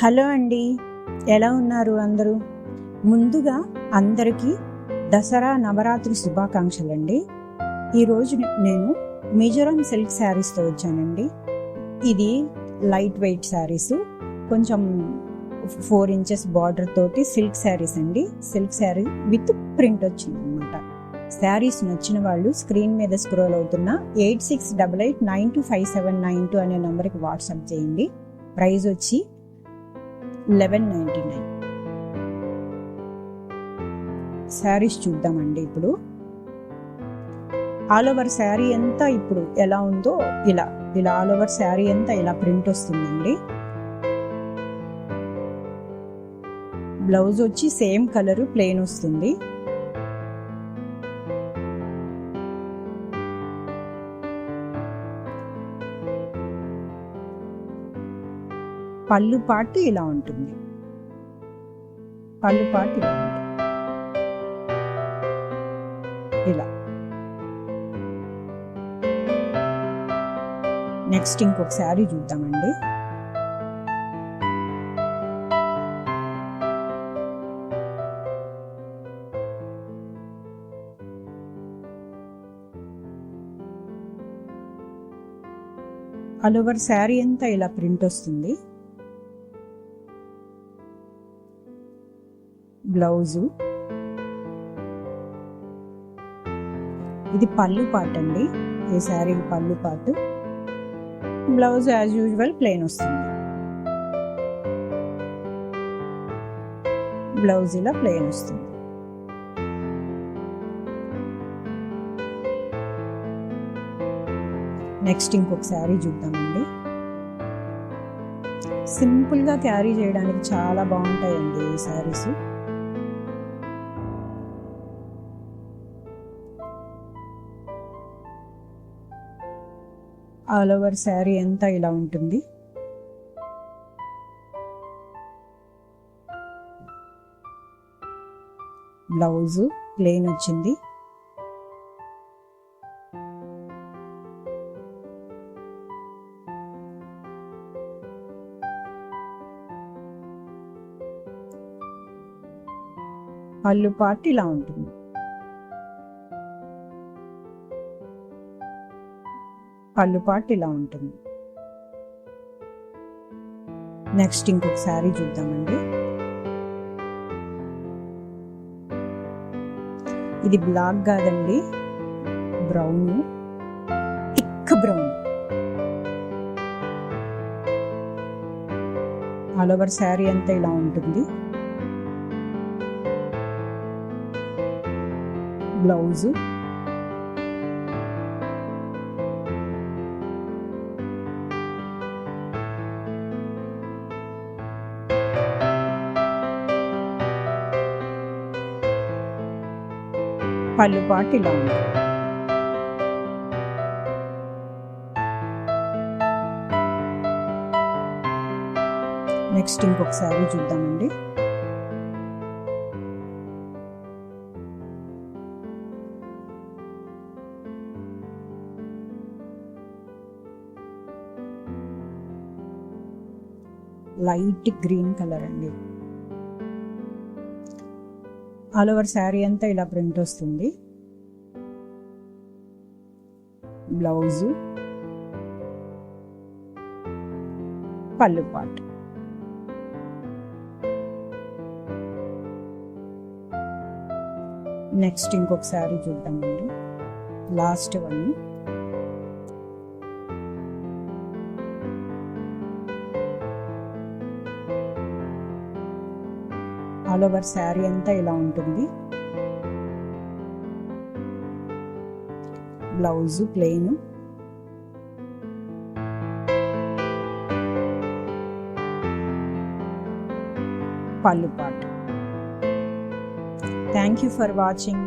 Hello అండి, ఎలా ఉన్నారు అందరూ? ముందుగా అందరికీ దసరా నవరాత్రి శుభాకాంక్షలండి. ఈరోజు నేను మిజోరం సిల్క్ శారీస్తో వచ్చానండి. ఇది లైట్ వెయిట్ శారీస్, కొంచెం 4 ఇంచెస్ బార్డర్ తోటి సిల్క్ శారీస్ అండి. సిల్క్ శారీ విత్ ప్రింట్ వచ్చింది అనమాట. శారీస్ నచ్చిన వాళ్ళు స్క్రీన్ మీద స్క్రోల్ అవుతున్న 8688925792 అనే నెంబర్కి వాట్సాప్ చేయండి. ప్రైస్ వచ్చి 1199. శారీస్ చూద్దామండి. ఇప్పుడు ఆల్ ఓవర్ శారీ అంతా ఇప్పుడు ఎలా ఉందో ఇలా ఆల్ ఓవర్ శారీ అంతా ఇలా ప్రింట్ వస్తుందండి. బ్లౌజ్ వచ్చి సేమ్ కలర్ ప్లెయిన్ వస్తుంది. పళ్ళు పాటు ఇలా ఉంటుంది. పళ్ళు పాటు ఇలా ఉంటుంది. ఇలా నెక్స్ట్ ఇంకొక శారీ చూద్దామండి. ఆల్ ఓవర్ శారీ అంతా ఇలా ప్రింట్ వస్తుంది. బ్లౌజు ఇది పళ్ళు పార్ట్ అండి. ఈ శారీ పళ్ళు part. Blouse as usual plain వస్తుంది. బ్లౌజ్ ఇలా ప్లెయిన్ వస్తుంది. నెక్స్ట్ ఇంకొక శారీ చూద్దామండి. సింపుల్గా క్యారీ చేయడానికి చాలా బాగుంటాయండి ఈ శారీస్. ఆల్ ఓవర్ శారీ అంతా ఇలా ఉంటుంది. బ్లౌజ్ ప్లెయిన్ వచ్చింది. పళ్ళు పార్ట్ ఇలా ఉంటుంది. పళ్ళు పార్ట్ ఇలా ఉంటుంది. నెక్స్ట్ ఇంకొక శారీ చూద్దామండి. ఇది బ్లాక్ కాదండి, brown, thick brown. All over sari అంతా ఇలా ఉంటుంది. బ్లౌజు పళ్ళు పాటు ఇలా ఉంది. నెక్స్ట్ ఇంకొక శారీ చూద్దామండి. లైట్ గ్రీన్ కలర్ అండి. ఆల్ ఓవర్ శారీ అంతా ఇలా ప్రింట్ వస్తుంది. బ్లౌజు పళ్ళు పార్ట్. నెక్స్ట్ ఇంకొక శారీ చూద్దామండి. Last one. All over sari అంతా ఇలా ఉంటుంది. Blouse plain. పళ్ళు part. Thank you for watching.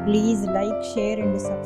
Please like, share and subscribe.